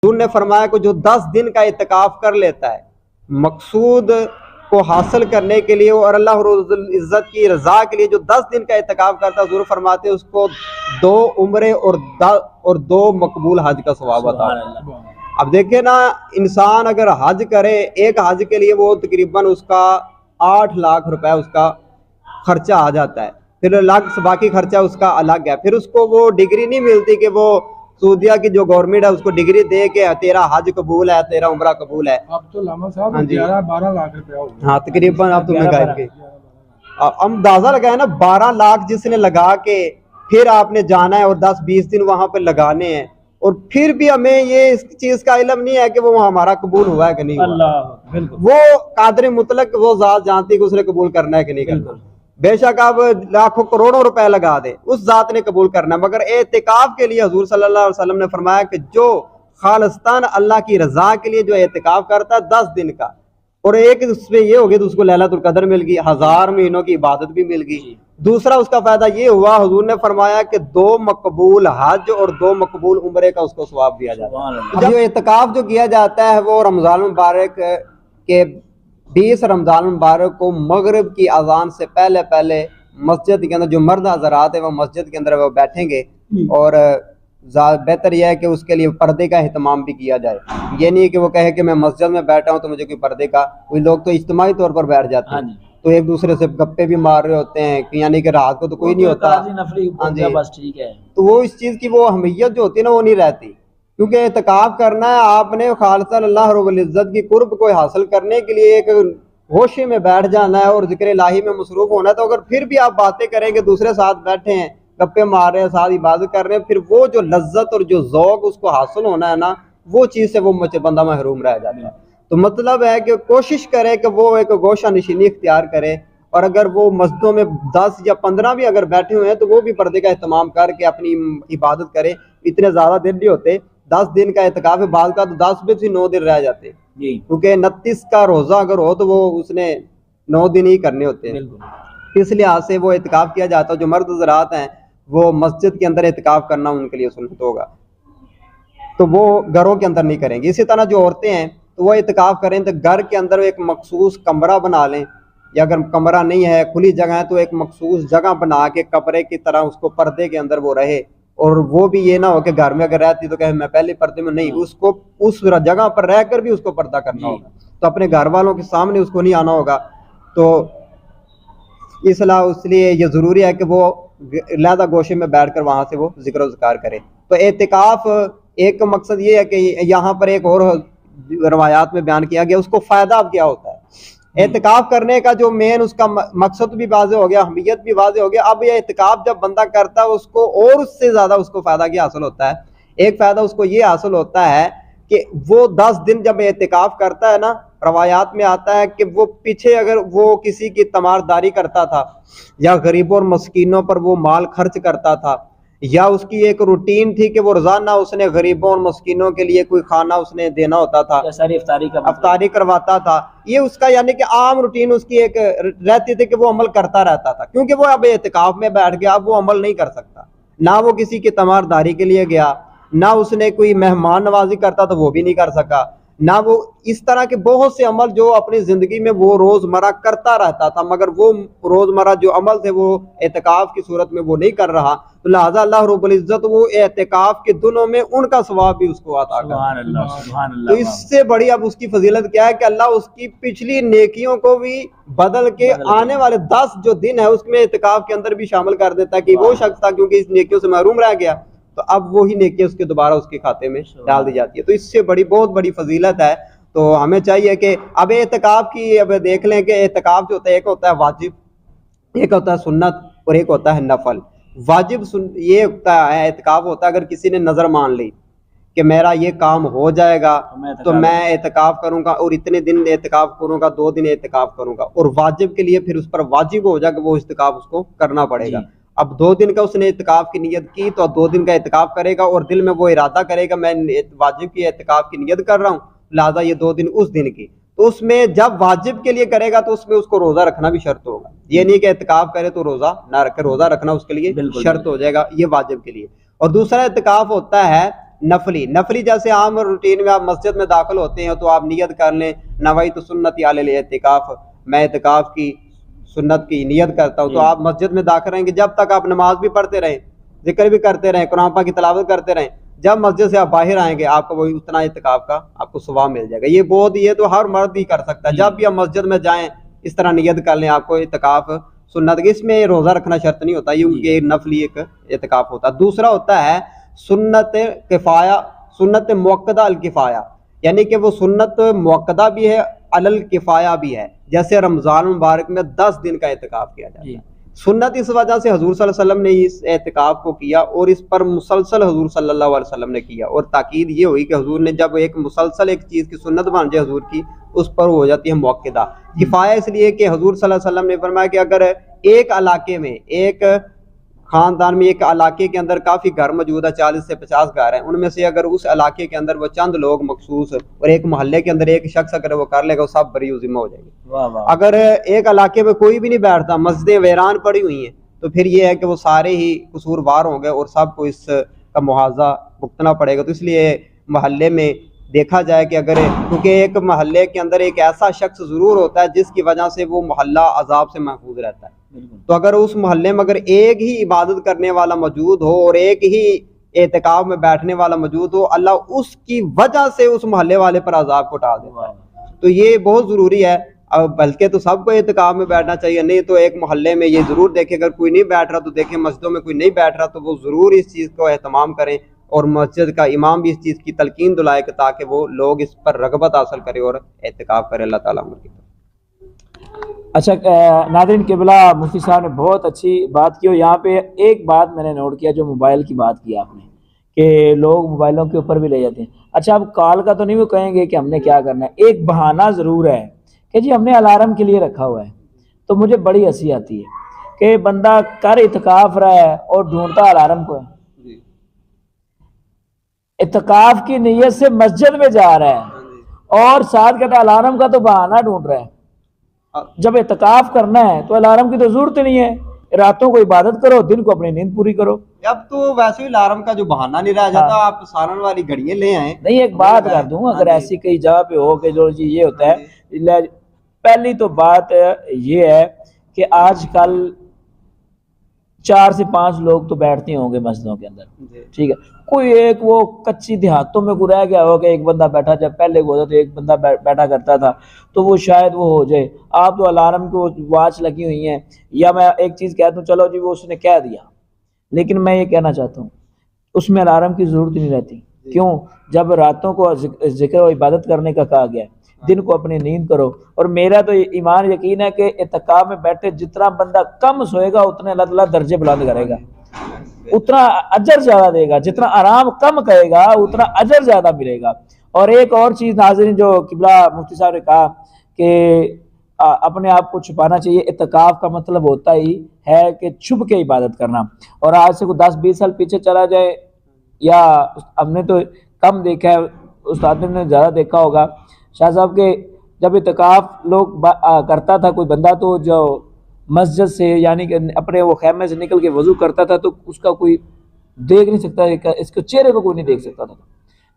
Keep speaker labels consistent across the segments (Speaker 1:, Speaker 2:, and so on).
Speaker 1: حضور نے فرمایا کہ جو 10 دن کا اعتکاف کر لیتا ہے مقصود کو حاصل کرنے کے لیے اور اللہ رب العزت کی رضا کے لیے، جو 10 دن کا اعتکاف کرتا ہے، حضور فرماتے ہیں اس کو 2 عمرے اور 2 مقبول حج کا ثواب عطا ہوتا ہے۔ اب دیکھیں نا، انسان اگر حج کرے، ایک حج کے لیے وہ تقریباً اس کا 8 لاکھ روپے اس کا خرچہ آ جاتا ہے، پھر الگ باقی خرچہ اس کا الگ ہے، پھر اس کو وہ ڈگری نہیں ملتی کہ وہ سعودیہ کی جو گورنمنٹ ہے اس کو ڈگری دے کے تیرا حج قبول ہے، تیرا عمرہ قبول ہے۔
Speaker 2: اب تو لاما صاحب 11-12 لاکھ روپے ہو گئے۔
Speaker 1: ہاں تقریباً اب تو مہنگائی کی ہم اندازہ لگائے نا، 12 لاکھ جس نے لگا کے پھر آپ نے جانا ہے اور 10-20 دن وہاں پہ لگانے ہیں، اور پھر بھی ہمیں یہ اس چیز کا علم نہیں ہے کہ وہ ہمارا قبول ہوا ہے کہ نہیں ہوا۔ وہ قادر مطلق وہ ذات جانتی کہ اس نے قبول کرنا ہے کہ نہیں کرنا۔ بے شک آپ لاکھوں کروڑوں روپے لگا دیں، اس ذات نے قبول کرنا ہے، مگر اعتکاف کے لیے حضور صلی اللہ علیہ وسلم نے فرمایا کہ جو خالصتاً اللہ کی رضا کے لیے جو اعتکاف کرتا ہے 10 دن کا، اور ایک اس میں یہ ہوگی تو اس کو لیلۃ القدر مل گئی، 1000 مہینوں کی عبادت بھی مل گئی۔ دوسرا اس کا فائدہ یہ ہوا، حضور نے فرمایا کہ 2 مقبول حج اور 2 مقبول عمرے کا اس کو ثواب دیا جاتا ہے۔ جو اعتکاف جو کیا جاتا ہے وہ رمضان مبارک کے 20 رمضان مبارک کو مغرب کی اذان سے پہلے مسجد کے اندر جو مرد حضرات ہیں وہ مسجد کے اندر وہ بیٹھیں گے، اور بہتر یہ ہے کہ اس کے لیے پردے کا اہتمام بھی کیا جائے۔ یہ نہیں کہ وہ کہے کہ میں مسجد میں بیٹھا ہوں تو مجھے کوئی پردے کا، کوئی لوگ تو اجتماعی طور پر بیٹھ جاتے ہیں تو ایک دوسرے سے گپے بھی مار رہے ہوتے ہیں، یعنی کہ رات کو تو کوئی نہیں ہوتا،
Speaker 3: بس ٹھیک ہے،
Speaker 1: تو وہ اس چیز کی وہ اہمیت جو ہوتی ہے نا وہ نہیں رہتی، کیونکہ اعتکاف کرنا ہے آپ نے خالصاً اللہ رب العزت کی قرب کو حاصل کرنے کے لیے، ایک ہوشے میں بیٹھ جانا ہے اور ذکر الہی میں مصروف ہونا ہے۔ تو اگر پھر بھی آپ باتیں کریں کہ دوسرے ساتھ بیٹھے ہیں، گپے مار رہے ہیں، ساتھ عبادت کر رہے ہیں، پھر وہ جو لذت اور جو ذوق اس کو حاصل ہونا ہے نا، وہ چیز سے وہ بندہ محروم رہ جاتا ہے۔ تو مطلب ہے کہ کوشش کرے کہ وہ ایک گوشہ نشینی اختیار کرے، اور اگر وہ مسجدوں میں 10 یا 15 بھی اگر بیٹھے ہوئے ہیں تو وہ بھی پردے کا اہتمام کر کے اپنی عبادت کرے۔ اتنے زیادہ دن نہیں ہوتے، 10 دن کا اعتکاف ہے، بعض کا تو 10 میں سے 9 دن رہ جاتے ہیں، کیونکہ 29 کا روزہ اگر ہو تو وہ اس نے 9 دن ہی کرنے ہوتے ہیں، اس لحاظ سے وہ اعتکاف کیا جاتا ہے۔ جو مرد حضرات ہیں وہ مسجد کے اندر اعتکاف کرنا ان کے لیے سنت ہوگا، تو وہ گھروں کے اندر نہیں کریں گے۔ اسی طرح جو عورتیں ہیں تو وہ اعتکاف کریں تو گھر کے اندر ایک مخصوص کمرہ بنا لیں، یا اگر کمرہ نہیں ہے کھلی جگہ ہے تو ایک مخصوص جگہ بنا کے کمرے کی طرح اس کو پردے کے اندر وہ رہے، اور وہ بھی یہ نہ ہو کہ گھر میں اگر رہتی تو کہے میں پہلے پردے میں نہیں، اس کو اس جگہ پر رہ کر بھی اس کو پردہ کرنا ہوگا، تو اپنے گھر والوں کے سامنے اس کو نہیں آنا ہوگا۔ تو اس لیے یہ ضروری ہے کہ وہ علیحدہ گوشے میں بیٹھ کر وہاں سے وہ ذکر و ذکار کرے۔ تو اعتکاف ایک مقصد یہ ہے کہ یہاں پر ایک اور روایات میں بیان کیا گیا، اس کو فائدہ اب کیا ہوتا ہے۔ اعتکاف کرنے کا جو مین اس کا مقصد بھی واضح ہو گیا، اہمیت بھی واضح ہو گیا۔ اب یہ اعتکاف جب بندہ کرتا ہے اس کو اور اس سے زیادہ اس کو فائدہ کیا حاصل ہوتا ہے۔ ایک فائدہ اس کو یہ حاصل ہوتا ہے کہ وہ 10 دن جب اعتکاف کرتا ہے نا، روایات میں آتا ہے کہ وہ پیچھے اگر وہ کسی کی تمارداری کرتا تھا یا غریبوں اور مسکینوں پر وہ مال خرچ کرتا تھا، یا اس کی ایک روٹین تھی کہ وہ روزانہ اس نے غریبوں اور مسکینوں کے لیے کوئی کھانا اس نے دینا ہوتا تھا، افطاری کرواتا تھا، یہ اس کا یعنی کہ عام روٹین اس کی ایک رہتی تھی کہ وہ عمل کرتا رہتا تھا۔ کیونکہ وہ اب اعتکاف میں بیٹھ گیا، اب وہ عمل نہیں کر سکتا، نہ وہ کسی کی تمارداری کے لیے گیا، نہ اس نے کوئی مہمان نوازی کرتا تو وہ بھی نہیں کر سکا، نہ وہ اس طرح کے بہت سے عمل جو اپنی زندگی میں وہ روزمرہ کرتا رہتا تھا، مگر وہ روزمرہ جو عمل تھے وہ اعتکاف کی صورت میں وہ نہیں کر رہا، تو لہٰذا اللہ رب العزت وہ اعتکاف کے دنوں میں ان کا ثواب بھی اس کو عطا کرتا ہے۔ تو اس سے بڑی اب اس کی فضیلت کیا ہے کہ اللہ اس کی پچھلی نیکیوں کو بھی بدل کے آنے والے 10 جو دن ہے اس میں اعتکاف کے اندر بھی شامل کر دیتا ہے، کہ وہ شخص تھا کیونکہ اس نیکیوں سے محروم رہ گیا تو اب وہی نیکی اس کے دوبارہ اس کے کھاتے میں ڈال دی جاتی ہے۔ تو اس سے بہت بڑی فضیلت ہے۔ تو ہمیں چاہیے کہ اب اعتکاف کی اب دیکھ لیں کہ اعتکاف جو ہوتا ہے ایک ہوتا ہے واجب، ایک ہوتا ہے سنت، اور ایک ہوتا ہے نفل۔ واجب یہ ہوتا ہے اعتکاف ہوتا ہے اگر کسی نے نظر مان لی کہ میرا یہ کام ہو جائے گا تو میں اعتکاف کروں گا، اور اتنے دن اعتکاف کروں گا، 2 دن اعتکاف کروں گا، اور واجب کے لیے پھر اس پر واجب ہو جائے گا وہ اعتکاف اس کو کرنا پڑے گا۔ اب 2 دن کا اس نے اعتکاف کی نیت کی تو 2 دن کا اعتکاف کرے گا، اور دل میں وہ ارادہ کرے گا میں واجب کی اعتکاف کی نیت کر رہا ہوں، لہٰذا یہ 2 دن اس دن کی۔ تو اس میں جب واجب کے لیے کرے گا تو اس میں اس کو روزہ رکھنا بھی شرط ہوگا، یہ نہیں کہ اعتکاف کرے تو روزہ نہ رکھے، روزہ رکھنا اس کے لیے شرط ہو جائے گا، یہ واجب کے لیے۔ اور دوسرا اعتکاف ہوتا ہے نفلی. نفلی جیسے عام روٹین میں آپ مسجد میں داخل ہوتے ہیں تو آپ نیت کر لیں نویت سنتی علی الاعتکاف، میں اعتکاف کی سنت کی نیت کرتا ہوں. تو آپ مسجد میں داخل رہیں گے جب تک آپ نماز بھی پڑھتے رہیں، ذکر بھی کرتے رہیں، قرآن پاک کی تلاوت کرتے رہیں. جب مسجد سے آپ باہر آئیں گے آپ کو وہی اتنا اعتکاف کا آپ کو ثواب مل جائے گا. یہ تو ہر مرد ہی کر سکتا ہے. جب بھی آپ مسجد میں جائیں اس طرح نیت کر لیں آپ کو اعتکاف سنت. اس میں روزہ رکھنا شرط نہیں ہوتا، یہ نفلی ایک اعتکاف ہوتا ہے. دوسرا ہوتا ہے سنت کفایہ، سنت موقدہ الکفایہ، یعنی کہ وہ سنت موقدہ بھی ہے علی الکفایہ بھی ہے. جیسے رمضان مبارک میں 10 دن کا اعتکاف کیا جاتا ہے. سنت اس وجہ سے حضور صلی اللہ علیہ وسلم نے اس اعتکاف کو کیا اور اس پر مسلسل حضور صلی اللہ علیہ وسلم نے کیا. اور تاکید یہ ہوئی کہ حضور نے جب ایک مسلسل ایک چیز کی سنت بن جائے حضور کی، اس پر ہو جاتی ہے موقدہ. کفایہ اس لیے کہ حضور صلی اللہ علیہ وسلم نے فرمایا کہ اگر ایک علاقے میں، ایک خاندان میں، ایک علاقے کے اندر کافی گھر موجود ہے، 40 سے 50 گھر ہیں، ان میں سے اگر اس علاقے کے اندر وہ چند لوگ مخصوص اور ایک محلے کے اندر ایک شخص اگر وہ کر لے گا وہ سب بری و ذمہ ہو جائے گی. اگر ایک علاقے میں کوئی بھی نہیں بیٹھتا، مسجدیں ویران پڑی ہوئی ہیں، تو پھر یہ ہے کہ وہ سارے ہی قصوروار ہوں گے اور سب کو اس کا مواضع بھگتنا پڑے گا. تو اس لیے محلے میں دیکھا جائے کہ اگر، کیونکہ ایک محلے کے اندر ایک ایسا شخص ضرور ہوتا ہے جس کی وجہ سے وہ محلہ عذاب سے محفوظ رہتا ہے. تو اگر اس محلے میں اگر ایک ہی عبادت کرنے والا موجود ہو اور ایک ہی اعتکاف میں بیٹھنے والا موجود ہو، اللہ اس کی وجہ سے اس محلے والے پر عذاب کو ٹال دیتا ہے. تو یہ بہت ضروری ہے. بلکہ تو سب کو اعتکاف میں بیٹھنا چاہیے، نہیں تو ایک محلے میں یہ ضرور دیکھیں اگر کوئی نہیں بیٹھ رہا تو دیکھیں مسجدوں میں کوئی نہیں بیٹھ رہا تو وہ ضرور اس چیز کو اہتمام کریں اور مسجد کا امام بھی اس چیز کی تلقین دلائے کہ تاکہ وہ لوگ اس پر رغبت حاصل کریں اور اعتکاف کریں. اللہ تعالیٰ عمر کی.
Speaker 3: اچھا ناظرین قبلہ، مفتی صاحب نے بہت اچھی بات کی. اور یہاں پہ ایک بات میں نے نوٹ کیا، جو موبائل کی بات کی آپ نے کہ لوگ موبائلوں کے اوپر بھی لے جاتے ہیں. اچھا اب کال کا تو نہیں وہ کہیں گے کہ ہم نے کیا کرنا ہے، ایک بہانہ ضرور ہے کہ جی ہم نے الارم کے لیے رکھا ہوا ہے. تو مجھے بڑی ہنسی آتی ہے کہ بندہ کر اعتکاف رہا ہے اور ڈھونڈتا الارم کو ہے. اعتکاف کی نیت سے مسجد میں جا رہا ہے اور ساتھ کہتا ہے الارم کا تو بہانہ ڈھونڈ رہا ہے. جب اعتکاف کرنا ہے تو الارم کی تو ضرورت نہیں ہے، راتوں کو عبادت کرو، دن کو اپنی نیند پوری کرو.
Speaker 1: اب تو ویسے ہی الارم کا جو بہانہ نہیں رہ جاتا، آپ سالن والی گھڑیاں لے آئیں.
Speaker 3: نہیں ایک بات کر دوں، اگر ایسی کئی جگہ پہ ہو کہ جو یہ ہوتا ہے، پہلی تو بات یہ ہے کہ آج کل 4 سے 5 لوگ تو بیٹھتے ہوں گے مسجدوں کے اندر، ٹھیک ہے. کوئی ایک وہ کچی دیہاتوں میں کوئی رہ گیا ہو کہ ایک بندہ بیٹھا، جب پہلے وہ ہوتا تو ایک بندہ بیٹھا کرتا تھا تو وہ شاید وہ ہو جائے. آپ تو الارم کی واچ لگی ہوئی ہیں، یا میں ایک چیز کہتا ہوں چلو جی وہ اس نے کہہ دیا، لیکن میں یہ کہنا چاہتا ہوں اس میں الارم کی ضرورت نہیں رہتی. کیوں؟ جب راتوں کو ذکر و عبادت کرنے کا کہا گیا ہے، دن کو اپنی نیند کرو. اور میرا تو ایمان یقین ہے کہ اعتکاف میں بیٹھے جتنا بندہ کم سوئے گا اتنے اللہ تعالیٰ درجے بلند کرے گا، اتنا اجر زیادہ دے گا. جتنا آرام کم کرے گا اتنا اجر زیادہ ملے گا. اور ایک اور چیز ناظرین جو قبلہ مفتی صاحب نے کہا کہ اپنے آپ کو چھپانا چاہیے. اعتکاف کا مطلب ہوتا ہی ہے کہ چھپ کے عبادت کرنا. اور آج سے کوئی 10-20 سال پیچھے چلا جائے، یا ہم نے تو کم دیکھا ہے، استاد نے زیادہ دیکھا ہوگا، شاہ صاحب کے جب اعتکاف لوگ کرتا تھا کوئی بندہ تو جو مسجد سے یعنی کہ اپنے وہ خیمے سے نکل کے وضو کرتا تھا تو اس کا کوئی دیکھ نہیں سکتا، اس کے چہرے کو کوئی نہیں دیکھ سکتا تھا.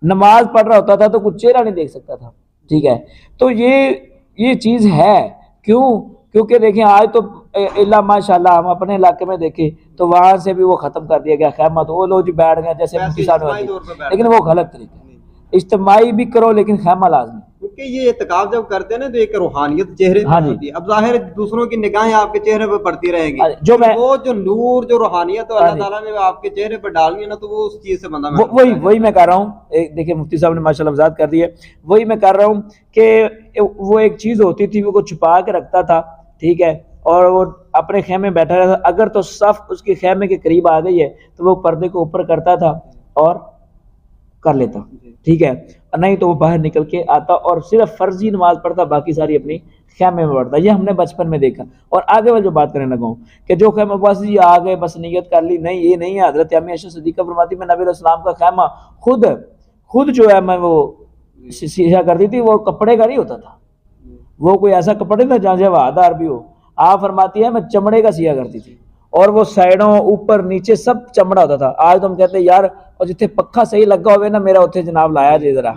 Speaker 3: نماز پڑھ رہا ہوتا تھا تو کوئی چہرہ نہیں دیکھ سکتا تھا، ٹھیک ہے. تو یہ چیز ہے. کیوں؟ کیونکہ دیکھیں آج تو اللہ ماشاء اللہ ہم اپنے علاقے میں دیکھیں تو وہاں سے بھی وہ ختم کر دیا گیا خیمہ، تو وہ لوگ جی بیٹھ گئے جیسے مفتی صاحب نے، لیکن وہ غلط طریقہ ہے. اجتماعی بھی کرو لیکن خیمہ لازمی،
Speaker 1: کیونکہ یہ اعتکاف جب کرتے ہیں نا تو ایک روحانیت چہرے پہ ہوتی ہے. اب ظاہر دوسروں کی نگاہیں آپ کے چہرے پہ پڑتی رہیں گی، وہ جو نور جو روحانیت اللہ تعالیٰ نے آپ کے چہرے پہ ڈالنی ہے نا تو وہ اس چیز سے بندہ
Speaker 3: وہی میں کہہ رہا ہوں. دیکھیں مفتی صاحب نے ماشاء اللہ وضاحت کر دی ہے. وہی میں کر رہا ہوں کہ وہ ایک چیز ہوتی تھی وہ چھپا کے رکھتا تھا، ٹھیک ہے، اور وہ اپنے خیمے بیٹھا رہتا تھا. اگر تو صف اس کے خیمے کے قریب آ گئی ہے تو وہ پردے کو اوپر کرتا تھا اور کر لیتا، ٹھیک ہے، نہیں تو وہ باہر نکل کے آتا اور صرف فرضی نماز پڑھتا، باقی ساری اپنی خیمے میں پڑھتا. یہ ہم نے بچپن میں دیکھا. اور آگے میں جو بات کرنے لگا ہوں کہ جو خیمہ بس یہ آ گئے بس نیت کر لی، نہیں یہ نہیں ہے. حضرت امی عائشہ صدیقہ فرماتی میں نبی علیہ السلام کا خیمہ خود جو ہے میں وہ سیاہ کرتی تھی، وہ کپڑے کا نہیں ہوتا تھا، وہ کوئی ایسا کپڑے تھا جہاں سے ہوادار بھی ہو. آپ فرماتی ہے میں چمڑے کا سیاہ کرتی تھی اور وہ سائڈوں اوپر نیچے سب چمڑا ہوتا تھا. آج تو ہم کہتے ہیں یار اور جتنے پکھا صحیح لگا ہوئے نا میرا اتنے جناب لایا جی ذرا,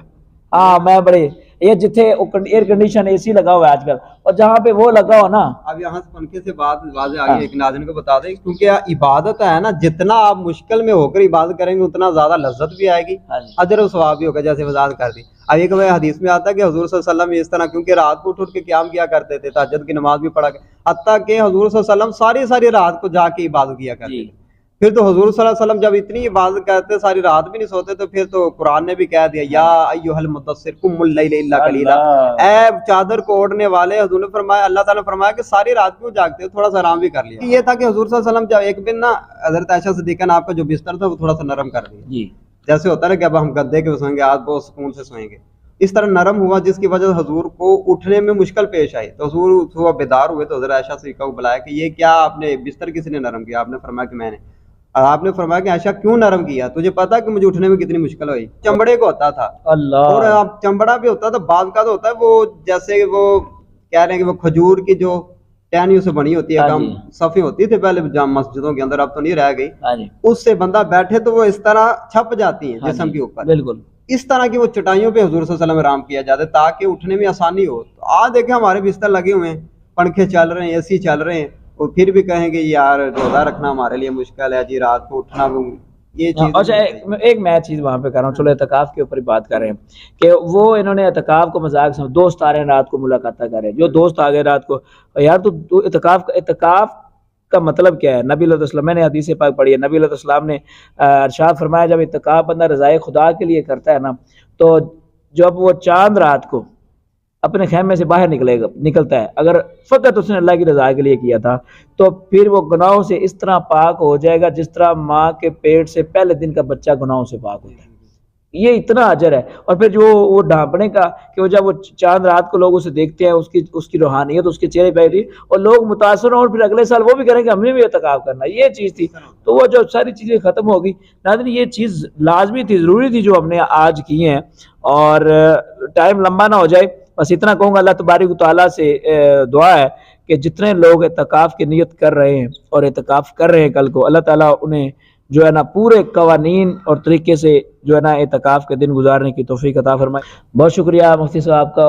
Speaker 3: ہاں میں بڑے یہ جتنے ایئر کنڈیشن اے سی لگا ہوا ہے آج کل, اور جہاں پہ وہ لگا ہو نا.
Speaker 1: اب یہاں سے پنکھے سے بات واضح آگے ایک ناظرین کو بتا دیں, کیونکہ عبادت ہے نا, جتنا آپ مشکل میں ہو کر عبادت کریں گے اتنا زیادہ لذت بھی آئے گی, اجر و ثواب بھی ہوگا, جیسے وضاحت کر دی. اب ایک حدیث میں آتا ہے کہ حضور صلی اللہ علیہ وسلم اس طرح, کیونکہ رات کو اٹھ کے قیام کیا کرتے تھے, تہجد کی نماز بھی پڑھا, حتیٰ کہ حضور صلی اللہ علیہ وسلم ساری رات کو جا کے عبادت کیا کرتے تھے. پھر تو حضور صلی اللہ علیہ وسلم جب اتنی عبادت کرتے ساری رات بھی نہیں سوتے, تو پھر تو قرآن نے بھی کہہ دیا یا ایھا المدثر قم اللیل الا قلیلا, اے چادر کو اوڑھنے والے. حضور نے فرمایا, اللہ تعالیٰ نے فرمایا کہ ساری رات کیوں جاگتے ہو, تھوڑا سا آرام بھی کر لیا. یہ تھا کہ حضور صلی اللہ علیہ وسلم جب ایک دن نا حضرت عائشہ صدیقہ نے آپ کا جو بستر تھا وہ تھوڑا سا نرم کر دیا, جیسے ہوتا ہے نا کہ اب ہم گدے کے سوئیں گے, آج بہت سکون سے سوئیں گے, اس طرح نرم ہوا جس کی وجہ سے حضور کو اٹھنے میں مشکل پیش آئی. تو حضور صبح بیدار ہوئے تو حضرت عائشہ صدیقہ کو بلایا کہ یہ کیا آپ نے بستر کس نے نرم کیا؟ آپ نے فرمایا کہ میں نے. آپ نے فرمایا کہ عائشہ کیوں نرم کیا؟ تجھے پتا کہ مجھے اٹھنے میں کتنی مشکل ہوئی. چمڑے کو ہوتا تھا اور چمڑا بھی ہوتا تھا, بعض کا تو ہوتا ہے وہ جیسے وہ کہہ رہے ہیں کہ وہ کھجور کی جو ٹہنیوں سے بنی ہوتی ہے, کم صفیں ہوتی تھے پہلے جام مسجدوں کے اندر, اب تو نہیں رہ گئی, اس سے بندہ بیٹھے تو وہ اس طرح چھپ جاتی ہیں جسم کے اوپر. بالکل اس طرح کی وہ چٹائیوں پہ حضور صلی اللہ علیہ وسلم آرام کیا جاتا ہے تاکہ اٹھنے میں آسانی ہو. تو آج دیکھیں ہمارے بستر لگے ہوئے ہیں, پنکھے چل رہے ہیں, اے سی چل رہے ہیں, اور پھر بھی کہیں گے یار روزہ رکھنا ہمارے لیے مشکل ہے جی, رات کو اٹھنا. یہ چیز
Speaker 3: اچھا ایک میں چیز وہاں پہ کر رہا ہوں, چلو اعتکاف کے اوپر بات کر رہے ہیں کہ وہ انہوں نے اعتکاف کو مذاق سمجھ, دوست آ رہے ہیں رات کو ملاقات کر رہے ہیں, جو دوست آ گئے رات کو, یار تو اعتکاف کا مطلب کیا ہے؟ نبی علیہ السلام, میں نے حدیث پاک پڑھی ہے, نبی علیہ السلام نے ارشاد فرمایا جب اعتکاف بندہ رضائے خدا کے لیے کرتا ہے نا, تو جب وہ چاند رات کو اپنے خیمے سے باہر نکلتا ہے, اگر فقط اس نے اللہ کی رضا کے لیے کیا تھا, تو پھر وہ گناہوں سے اس طرح پاک ہو جائے گا جس طرح ماں کے پیٹ سے پہلے دن کا بچہ گناہوں سے پاک ہوتا ہے. یہ اتنا اجر ہے. اور پھر جو وہ ڈھانپنے کا کہ وہ جب وہ چاند رات کو لوگ اسے دیکھتے ہیں, اس کی روحانیت اس کے چہرے پہ تھی, اور لوگ متاثر ہوں, اور پھر اگلے سال وہ بھی کریں کہ ہم نے بھی اعتکاف کرنا, یہ چیز تھی. تو وہ جو ساری چیزیں ختم ہو گئی. ناظرین یہ چیز لازمی تھی, ضروری تھی جو ہم نے آج کی ہیں, اور ٹائم لمبا نہ ہو جائے, بس اتنا کہوں گا اللہ تبارک و تعالیٰ سے دعا ہے کہ جتنے لوگ اعتکاف کی نیت کر رہے ہیں اور اعتکاف کر رہے ہیں کل کو, اللہ تعالیٰ انہیں جو ہے نا پورے قوانین اور طریقے سے جو ہے نا اعتکاف کے دن گزارنے کی توفیق عطا فرمائے. بہت شکریہ مفتی صاحب کا.